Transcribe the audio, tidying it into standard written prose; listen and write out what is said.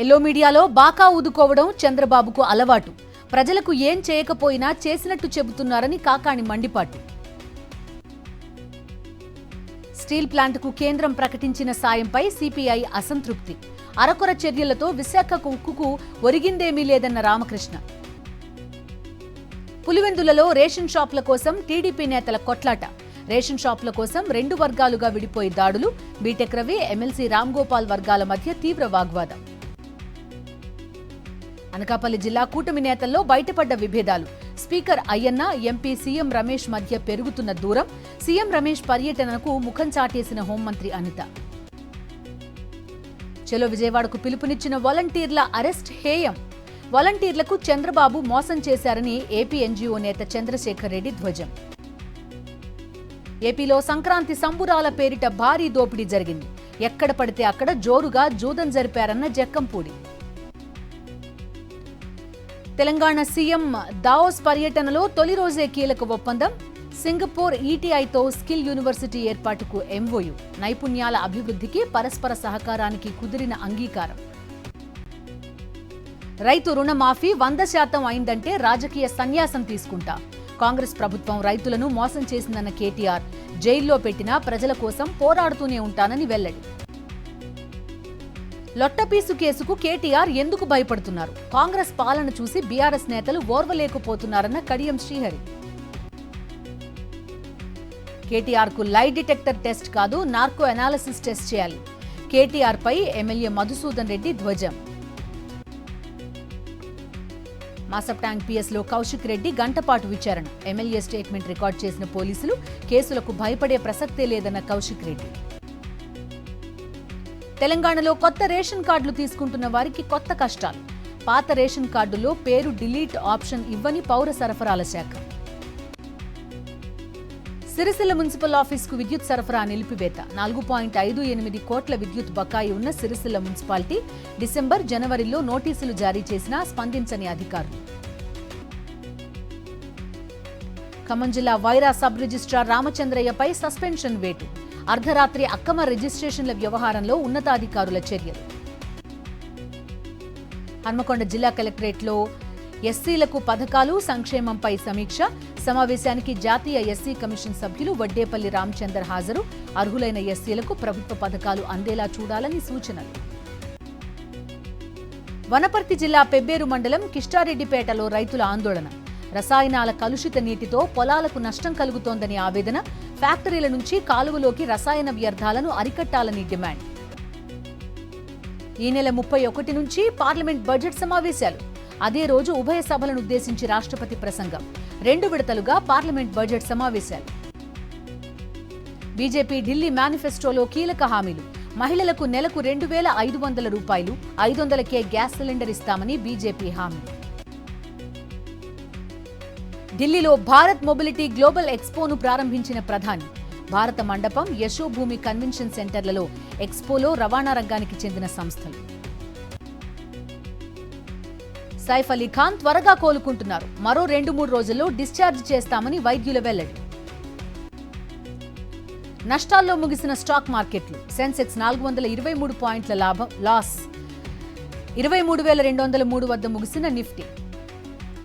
Yellow మీడియాలో బాకా ఊదుకోవడం చంద్రబాబుకు అలవాటు. ప్రజలకు ఏం చేయకపోయినా చేసినట్టు చెబుతున్నారని కాకాణి మండిపాటు. స్టీల్ ప్లాంట్కు కేంద్రం ప్రకటించిన సాయంపై సిపిఐ అసంతృప్తి. అరకొర చర్యలతో విశాఖ ఉక్కుకు ఒరిగిందేమీ లేదన్న రామకృష్ణ. పులివెందులలో రేషన్ షాపుల కోసం టీడీపీ నేతల కొట్లాట. రేషన్ షాపుల కోసం రెండు వర్గాలుగా విడిపోయి దాడులు. బీటెక్ రవి, ఎమ్మెల్సీ రామ్గోపాల్ వర్గాల మధ్య తీవ్ర వాగ్వాదం. అనకాపల్లి జిల్లా కూటమి నేతల్లో బయటపడ్డ విభేదాలు. Speaker Ayyanna, MP CM Ramesh మధ్య పెరుగుతున్న దూరం. సీఎం రమేష్ పర్యటనకు ముఖం చాటేసిన హోంమంత్రి అనిత. చలో విజయవాడకు పిలుపునిచ్చిన వాలంటీర్ల అరెస్ట్ హేయం. వాలంటీర్లకు చంద్రబాబు మోసం చేశారని ఏపీ ఎన్జీఓ నేత చంద్రశేఖర్ రెడ్డి ధ్వజం. ఏపీలో సంక్రాంతి సంబురాల పేరిట భారీ దోపిడీ జరిగింది. ఎక్కడ పడితే అక్కడ జోరుగా జూదం జరిపారన్న జక్కంపూడి. తెలంగాణ సీఎం దావోస్ పర్యటనలో తొలి రోజే కీలక ఒప్పందం. సింగపూర్ ఈటీఐతో స్కిల్ యూనివర్సిటీ ఏర్పాటుకు ఎంఓయు. నైపుణ్యాల అభివృద్ధికి పరస్పర సహకారానికి కుదిరిన అంగీకారం. రైతు రుణమాఫీ 100% అయిందంటే రాజకీయ సన్యాసం తీసుకుంటా. కాంగ్రెస్ ప్రభుత్వం రైతులను మోసం చేసిందన్న కేటీఆర్. జైల్లో పెట్టినా ప్రజల కోసం పోరాడుతూనే ఉంటానని వెల్లడి. లొట్టపీసు కేసుకు కేటీఆర్ ఎందుకు భయపడుతున్నారు? కాంగ్రెస్ పాలన చూసి బీఆర్ఎస్ నేతలు ఓర్వలేకపోతున్నారన్న కడియం శ్రీహరి. కేటీఆర్ కు లై డిటెక్టర్ టెస్ట్ కాదు, నార్కో అనాలిసిస్ టెస్ట్ చేయాలి. కేటీఆర్ పై ఎమ్మెల్యే మధుసూదన్ రెడ్డి ధ్వజం. మాసప్ ట్యాంక్ పిఎస్లో కౌశిక్ రెడ్డి గంటపాటు విచారణ. ఎమ్మెల్యే స్టేట్మెంట్ రికార్డు చేసిన పోలీసులు కేసులకు భయపడే ప్రసక్తే లేదన్న కౌశిక్ రెడ్డి. తెలంగాణలో కొత్త రేషన్ కార్డులు తీసుకుంటున్న వారికి కొత్త కష్టాలు. పాత రేషన్ కార్డులో పేరు డిలీట్ ఆప్షన్ ఇవ్వని పౌర సరఫరాల శాఖ. సిరిసిల్ల మున్సిపల్ ఆఫీసుకు విద్యుత్ సరఫరా నిలిపివేత. 4.58 కోట్ల విద్యుత్ బకాయి ఉన్న సిరిసిల్ల మున్సిపాలిటీ డిసెంబర్, జనవరిలో నోటీసులు జారీ చేసినా స్పందించని అధికారులు. ఖమ్మం జిల్లా వైరా సబ్ రిజిస్ట్రార్ రామచంద్రయ్యపై సస్పెన్షన్ వేటు. అర్ధరాత్రి అక్రమ రిజిస్ట్రేషన్ల వ్యవహారంలో ఉన్నతాధికారుల చర్యలు. హన్మకొండ జిల్లా కలెక్టరేట్లో ఎస్సీలకు పథకాలు, సంక్షేమంపై సమీక్ష. సమావేశానికి జాతీయ ఎస్సీ కమిషన్ సభ్యులు వడ్డేపల్లి రామచందర్ హాజరు. అర్హులైన ఎస్సీలకు ప్రభుత్వ పథకాలు అందేలా చూడాలని సూచనలు. వనపర్తి జిల్లా పెబ్బేరు మండలం కిష్టారెడ్డిపేటలో రైతుల ఆందోళన. రసాయనాల కలుషిత నీటితో పొలాలకు నష్టం కలుగుతోందని ఆవేదన. ఫ్యాక్టరీల నుంచి కాలువలోకి రసాయన వ్యర్థాలను అరికట్టాలని డిమాండ్. ఈ నెల 31 నుంచి పార్లమెంట్ బడ్జెట్ సమావేశాలు. అదే రోజు ఉభయ సభలను ఉద్దేశించి రాష్ట్రపతి ప్రసంగం. 2 విడతలుగా పార్లమెంట్ బడ్జెట్ సమావేశాలు. బీజేపీ ఢిల్లీ మేనిఫెస్టోలో కీలక హామీలు. మహిళలకు నెలకు 2,500 రూపాయలు, 500కే గ్యాస్ సిలిండర్ ఇస్తామని బీజేపీ హామీ. ఢిల్లీలో భారత్ మొబిలిటీ గ్లోబల్ ఎక్స్పోను ప్రారంభించిన ప్రధాని. భారత మండపం, యశోభూమి కన్వెన్షన్ సెంటర్లలో ఎక్స్పోలో రవాణా రంగానికి చెందిన సంస్థలు. సైఫ్ అలీ ఖాన్ త్వరగా కోలుకుంటున్నారు. మరో 2-3 రోజుల్లో డిశ్చార్జ్ చేస్తామని వైద్యుల వెల్లడి. నష్టాల్లో ముగిసిన స్టాక్ మార్కెట్లు. సెన్సెక్స్ 423 పాయింట్ల లాస్. 23,203 వద్ద ముగిసిన నిఫ్టీ.